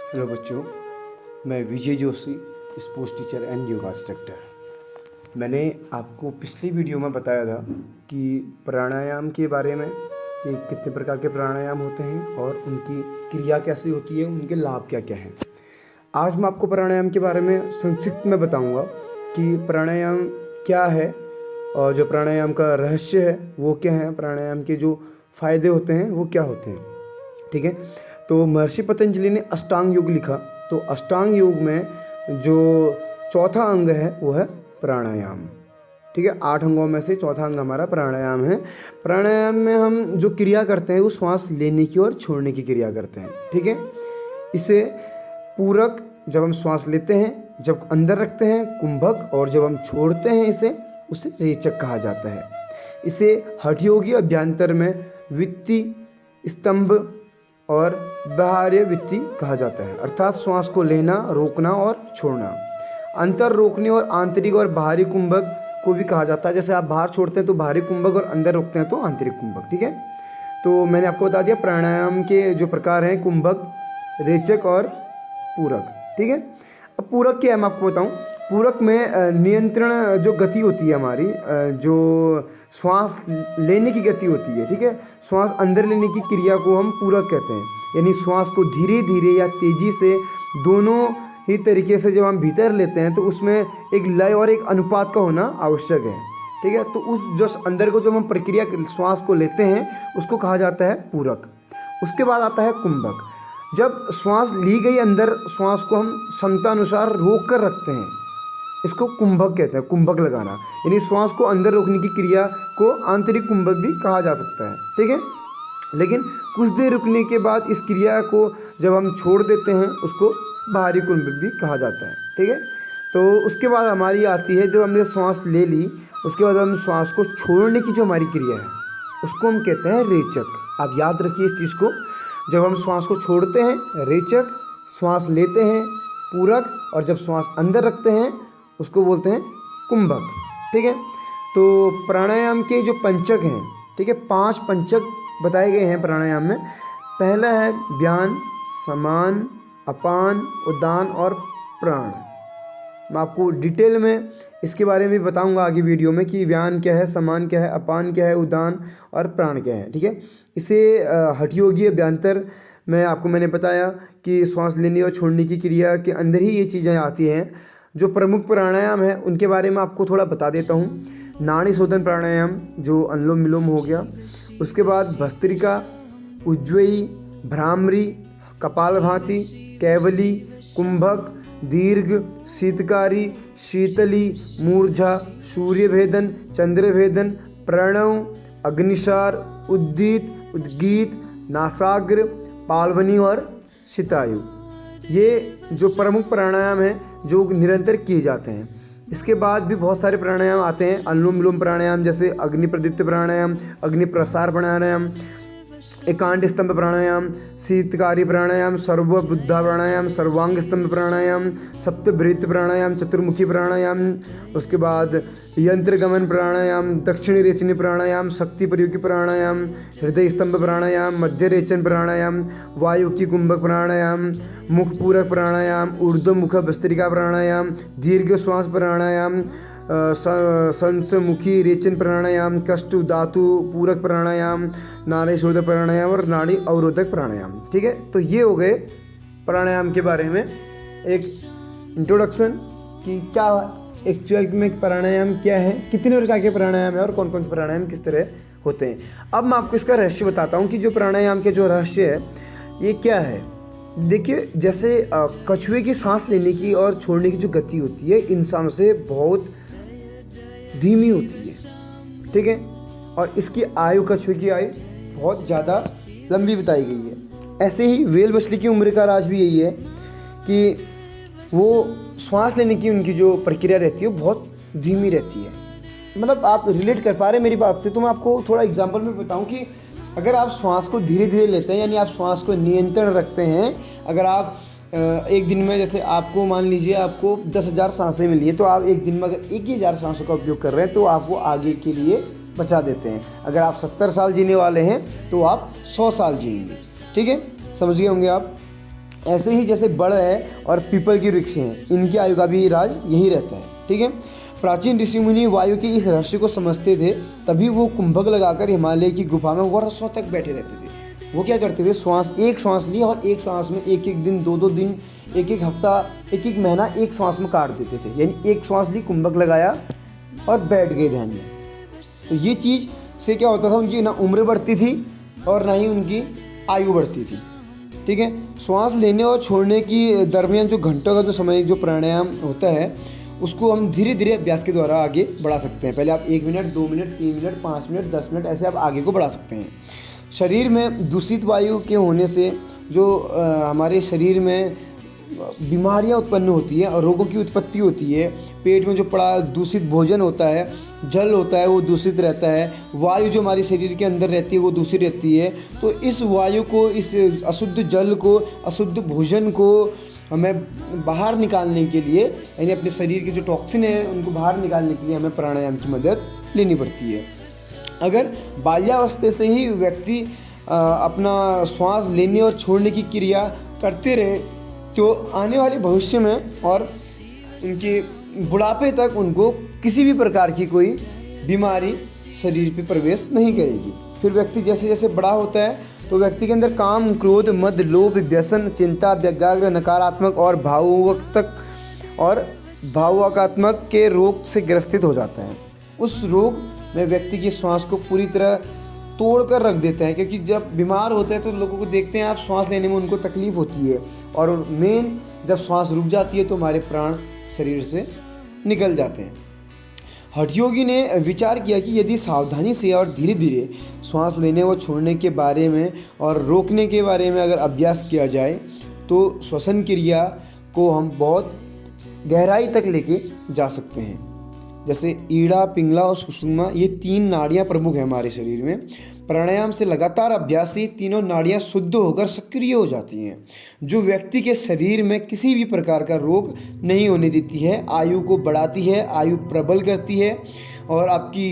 Hello बच्चों, मैं Vijay Joshi, sports teacher and yoga instructor. मैंने आपको पिछली वीडियो में बताया था कि प्राणायाम के बारे में कि कितने प्रकार के प्राणायाम होते हैं और उनकी क्रिया कैसी होती है, उनके लाभ क्या क्या हैं। आज मैं आपको प्राणायाम के बारे में संक्षिप्त में बताऊंगा कि प्राणायाम क्या है और जो प्राणायाम का रहस्य है वो क्या है, प्राणायाम के जो फायदे होते हैं वो क्या होते हैं। ठीक है, तो महर्षि पतंजलि ने अष्टांग योग लिखा, तो अष्टांग योग में जो चौथा अंग है वो है प्राणायाम। ठीक है, 8 अंगों में से चौथा अंग हमारा प्राणायाम है। प्राणायाम में हम जो क्रिया करते हैं वो श्वास लेने की और छोड़ने की क्रिया करते हैं। ठीक है, इसे पूरक जब हम श्वास लेते हैं, जब अंदर रखते हैं कुंभक, और जब हम छोड़ते हैं उसे रेचक कहा जाता है। इसे हठयोगी अभ्यंतर में वित्ति, स्तंभ और बाह्य वित्ति कहा जाता है, अर्थात श्वास को लेना, रोकना और छोड़ना। अंतर रोकने और आंतरिक और बाहरी कुंभक को भी कहा जाता है। जैसे आप बाहर छोड़ते हैं तो बाहरी कुंभक और अंदर रोकते हैं तो आंतरिक कुंभक। ठीक है, तो मैंने आपको बता दिया प्राणायाम के जो प्रकार हैं, कुंभक, रेचक और पूरक। ठीक है, अब पूरक क्या है मैं आपको बताऊं। पूरक में नियंत्रण जो गति होती है हमारी, जो श्वास लेने की गति होती है। ठीक है, श्वास अंदर लेने की क्रिया को हम पूरक कहते हैं, यानी श्वास को धीरे धीरे या तेजी से, दोनों ही तरीके से जब हम भीतर लेते हैं तो उसमें एक लय और एक अनुपात का होना आवश्यक है। ठीक है, तो उस जो अंदर को जो हम प्रक्रिया श्वास को लेते हैं उसको कहा जाता है पूरक। उसके बाद आता है कुंभक। जब श्वास ली गई अंदर, श्वास को हम क्षमता अनुसार रोक कर रखते हैं, इसको कुंभक कहते हैं, कुंभक लगाना, यानी श्वास को अंदर रोकने की क्रिया को आंतरिक कुंभक भी कहा जा सकता है। ठीक है, लेकिन कुछ देर रुकने के बाद इस क्रिया को जब हम छोड़ देते हैं उसको बाहरी कुंभक भी कहा जाता है। ठीक है, तो उसके बाद हमारी आती है, जब हमने श्वास ले ली उसके बाद हम श्वास को छोड़ने की जो हमारी क्रिया है उसको हम कहते हैं रेचक। आप याद रखिए इस चीज़ को, जब हम श्वास को छोड़ते हैं रेचक, श्वास लेते हैं पूरक, और जब श्वास अंदर रखते हैं उसको बोलते हैं कुंभक। ठीक है, तो प्राणायाम के जो पंचक हैं, ठीक है, 5 पंचक बताए गए हैं प्राणायाम में। पहला है व्यान, समान, अपान, उदान और प्राण। मैं आपको डिटेल में इसके बारे में बताऊंगा आगे वीडियो में कि व्यान क्या है, समान क्या है, अपान क्या है, उदान और प्राण क्या है। ठीक है, इसे हठयोगी अभ्यंतर में आपको मैंने बताया कि श्वास लेने और छोड़ने की क्रिया के अंदर ही ये चीज़ें आती हैं। जो प्रमुख प्राणायाम है उनके बारे में आपको थोड़ा बता देता हूँ। नाड़ी शोधन प्राणायाम जो अनुलोम विलोम हो गया, उसके बाद भस्त्रिका, उज्जयी, भ्रामरी, कपालभाति, कैवली, कुंभक, दीर्घ, शीतकारी, शीतली, मूर्झा, सूर्यभेदन, चंद्रभेदन, प्रणव, अग्निसार, उद्दीत, उद्गीत, नासाग्र, पालवनी और शितायु। ये जो प्रमुख प्राणायाम हैं जो निरंतर किए जाते हैं। इसके बाद भी बहुत सारे प्राणायाम आते हैं, अनुलोम विलोम प्राणायाम, जैसे अग्नि प्रदीप्त प्राणायाम, अग्नि प्रसार प्राणायाम, एकांड स्तंभ प्राणायाम, शीतकारी प्राणायाम, सर्वबुद्धा प्राणायाम, सर्वांग स्तंभ प्राणायाम, सप्तभृत प्राणायाम, चतुर्मुखी प्राणायाम, उसके बाद यंत्र गमन प्राणायाम, दक्षिणी रेचनी प्राणायाम, शक्ति प्रयोगी प्राणायाम, हृदय स्तंभ प्राणायाम, मध्य रेचन प्राणायाम, वायुकी कुंभक प्राणायाम, मुख पूरक प्राणायाम, ऊर्ध्वमुख भस्त्रिका प्राणायाम, दीर्घ श्वास प्राणायाम, संसमुखी रेचन प्राणायाम, कष्ट धातु पूरक प्राणायाम, नाड़ी शोधक प्राणायाम और नाड़ी अवरोधक प्राणायाम। ठीक है, तो ये हो गए प्राणायाम के बारे में एक इंट्रोडक्शन कि क्या एक्चुअल में प्राणायाम क्या है, कितने प्रकार के प्राणायाम है और कौन कौन से प्राणायाम किस तरह होते हैं। अब मैं आपको इसका रहस्य बताता हूँ कि जो प्राणायाम के जो रहस्य है ये क्या है। देखिए, जैसे कछुए की सांस लेने की और छोड़ने की जो गति होती है इंसानों से बहुत धीमी होती है। ठीक है, और इसकी आयु, कछुए की आयु बहुत ज़्यादा लंबी बताई गई है। ऐसे ही व्हेल मछली की उम्र का राज भी यही है कि वो श्वास लेने की उनकी जो प्रक्रिया रहती है वो बहुत धीमी रहती है। मतलब आप रिलेट कर पा रहे हैं मेरी बात से, तो मैं आपको थोड़ा एग्जांपल में बताऊं कि अगर आप श्वास को धीरे धीरे लेते हैं, यानी आप श्वास को नियंत्रण रखते हैं, अगर आप एक दिन में, जैसे आपको मान लीजिए आपको 10,000 सांसें मिली है, तो आप एक दिन में अगर 1,000 सांसों का उपयोग कर रहे हैं तो आप वो आगे के लिए बचा देते हैं। अगर आप 70 साल जीने वाले हैं तो आप 100 साल जिएंगे। ठीक है, समझ गए होंगे आप। ऐसे ही जैसे बड़ है और पीपल की वृक्ष हैं, इनकी आयु का भी राज यही रहता है। ठीक है। प्राचीन ऋषि मुनि वायु के इस रहस्य को समझते थे, तभी वो कुंभक लगाकर हिमालय की गुफा में वर्षों तक बैठे रहते थे। वो क्या करते थे, एक श्वास लिया और एक सांस में एक एक दिन, दो दिन, एक एक हफ्ता, एक एक महीना एक श्वास में काट देते थे। यानी एक श्वास ली, कुंभक लगाया और बैठ गए ध्यान में। तो ये चीज़ से क्या होता था, उनकी ना उम्र बढ़ती थी और ना ही उनकी आयु बढ़ती थी। ठीक है। श्वास लेने और छोड़ने की दरमियान जो घंटों का जो समय जो प्राणायाम होता है, उसको हम धीरे धीरे अभ्यास के द्वारा आगे बढ़ा सकते हैं। पहले आप 1 minute, 2 minute, 3 minute, 5 minute, 10 minute, ऐसे आप आगे को बढ़ा सकते हैं। शरीर में दूषित वायु के होने से जो हमारे शरीर में बीमारियां उत्पन्न होती है और रोगों की उत्पत्ति होती है। पेट में जो पड़ा दूषित भोजन होता है, जल होता है, वो दूषित रहता है। वायु जो हमारे शरीर के अंदर रहती है वो दूषित रहती है। तो इस वायु को, इस अशुद्ध जल को, अशुद्ध भोजन को हमें बाहर निकालने के लिए, यानी अपने शरीर के जो टॉक्सिन है उनको बाहर निकालने के लिए हमें प्राणायाम की मदद लेनी पड़ती है। अगर बाल्यावस्था से ही व्यक्ति अपना श्वास लेने और छोड़ने की क्रिया करते रहे तो आने वाले भविष्य में और उनके बुढ़ापे तक उनको किसी भी प्रकार की कोई बीमारी शरीर पे प्रवेश नहीं करेगी। फिर व्यक्ति जैसे जैसे बड़ा होता है तो व्यक्ति के अंदर काम, क्रोध, मद, लोभ, व्यसन, चिंता, व्यग्र, नकारात्मक और भावुकात्मक के रोग से ग्रसित हो जाता है। उस रोग में व्यक्ति की श्वास को पूरी तरह तोड़ कर रख देता है, क्योंकि जब बीमार होते हैं तो लोगों को देखते हैं आप, श्वास लेने में उनको तकलीफ होती है और मेन जब श्वास रुक जाती है तो हमारे प्राण शरीर से निकल जाते हैं। हठयोगी ने विचार किया कि यदि सावधानी से और धीरे धीरे श्वास लेने व छोड़ने के बारे में और रोकने के बारे में अगर अभ्यास किया जाए तो श्वसन क्रिया को हम बहुत गहराई तक लेके जा सकते हैं। जैसे ईड़ा, पिंगला और सुषुम्ना, ये 3 नाड़ियाँ प्रमुख हैं हमारे शरीर में। प्राणायाम से लगातार अभ्यास से तीनों नाड़ियाँ शुद्ध होकर सक्रिय हो जाती हैं, जो व्यक्ति के शरीर में किसी भी प्रकार का रोग नहीं होने देती है, आयु को बढ़ाती है, आयु प्रबल करती है और आपकी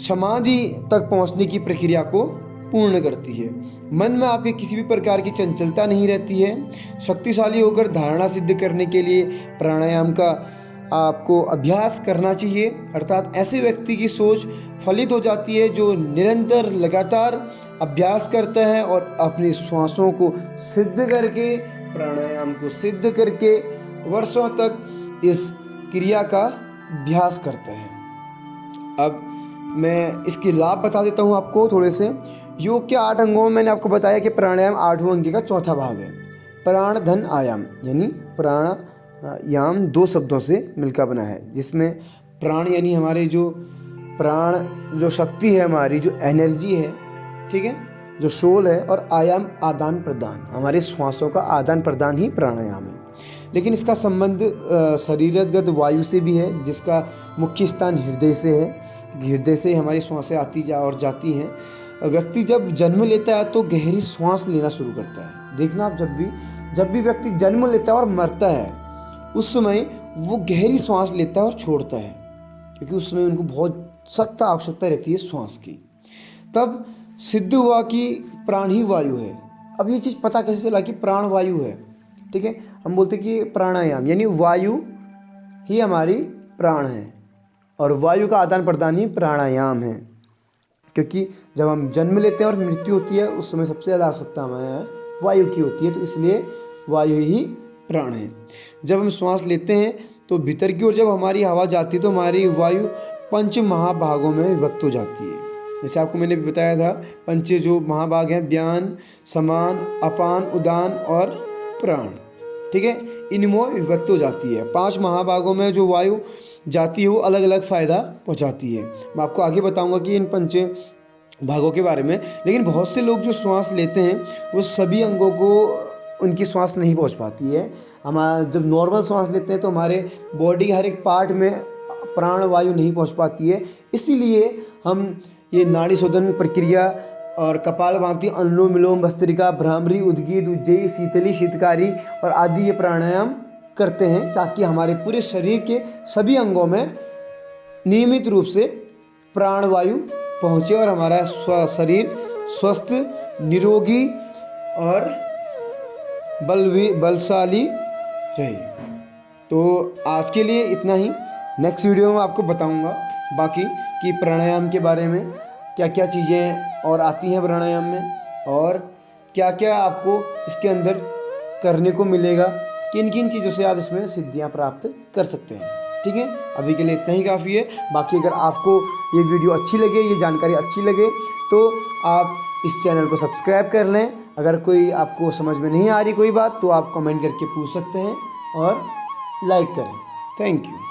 समाधि तक पहुंचने की प्रक्रिया को पूर्ण करती है। मन में आपके किसी भी प्रकार की चंचलता नहीं रहती है। शक्तिशाली होकर धारणा सिद्ध करने के लिए प्राणायाम का आपको अभ्यास करना चाहिए, अर्थात ऐसे व्यक्ति की सोच फलित हो जाती है जो निरंतर लगातार अभ्यास करता है और अपनी श्वासों को सिद्ध करके, प्राणायाम को सिद्ध करके वर्षों तक इस क्रिया का अभ्यास करता है। अब मैं इसके लाभ बता देता हूँ आपको थोड़े से। योग के 8 अंगों में मैंने आपको बताया कि प्राणायाम 8वें अंग का चौथा भाग है। प्राण धन आयाम, यानी प्राणायाम 2 शब्दों से मिलकर बना है, जिसमें प्राण यानी हमारे जो प्राण, जो शक्ति है हमारी, जो एनर्जी है, ठीक है, जो शोल है, और आयाम आदान प्रदान, हमारे श्वासों का आदान प्रदान ही प्राणायाम है। लेकिन इसका संबंध शरीरगत वायु से भी है, जिसका मुख्य स्थान हृदय से है। हृदय से हमारी श्वासें आती जा और जाती हैं। व्यक्ति जब जन्म लेता है तो गहरी श्वास लेना शुरू करता है। देखना आप, जब भी व्यक्ति जन्म लेता है और मरता है उस समय वो गहरी श्वास लेता है और छोड़ता है, क्योंकि उस समय उनको बहुत सख्त आवश्यकता रहती है श्वास की। तब सिद्ध हुआ कि प्राण ही वायु है। अब ये चीज़ पता कैसे चला कि प्राण वायु है, ठीक है। हम बोलते हैं कि प्राणायाम यानी वायु ही हमारी प्राण है और वायु का आदान प्रदान ही प्राणायाम है, क्योंकि जब हम जन्म लेते हैं और मृत्यु होती है उस समय सबसे ज़्यादा आवश्यकता हमें वायु की होती है, तो इसलिए वायु ही प्राण है। जब हम श्वास लेते हैं तो भीतर की ओर जब हमारी हवा जाती है तो हमारी वायु 5 महाभागों में विभक्त हो जाती है। जैसे आपको मैंने भी बताया था, 5 जो महाभाग हैं, व्यान, समान, अपान, उदान और प्राण, ठीक है, इनमें विभक्त हो जाती है। 5 महाभागों में जो वायु जाती है वो अलग अलग फ़ायदा पहुंचाती है। मैं आपको आगे बताऊंगा कि इन 5 भागों के बारे में। लेकिन बहुत से लोग जो श्वास लेते हैं वो सभी अंगों को उनकी श्वास नहीं पहुंच पाती है। हमारा जब नॉर्मल श्वास लेते हैं तो हमारे बॉडी के हर एक पार्ट में प्राण वायु नहीं पहुंच पाती है। इसीलिए हम ये नाड़ी शोधन प्रक्रिया और कपालभाति, अनुलोम विलोम, भस्त्रिका, भ्रामरी, उद्गीत, उज्जयी, शीतली, शीतकारी और आदि ये प्राणायाम करते हैं, ताकि हमारे पूरे शरीर के सभी अंगों में नियमित रूप से प्राणवायु पहुँचे और हमारा शरीर स्वस्थ, निरोगी और बलशाली रहे। तो आज के लिए इतना ही। नेक्स्ट वीडियो में आपको बताऊंगा बाकी कि प्राणायाम के बारे में क्या क्या चीज़ें और आती हैं प्राणायाम में, और क्या क्या आपको इसके अंदर करने को मिलेगा, किन किन चीज़ों से आप इसमें सिद्धियां प्राप्त कर सकते हैं। ठीक है, अभी के लिए इतना ही काफ़ी है। बाकी अगर आपको ये वीडियो अच्छी लगे, ये जानकारी अच्छी लगे, तो आप इस चैनल को सब्सक्राइब कर लें। अगर कोई आपको समझ में नहीं आ रही कोई बात, तो आप कमेंट करके पूछ सकते हैं और लाइक करें। Thank you.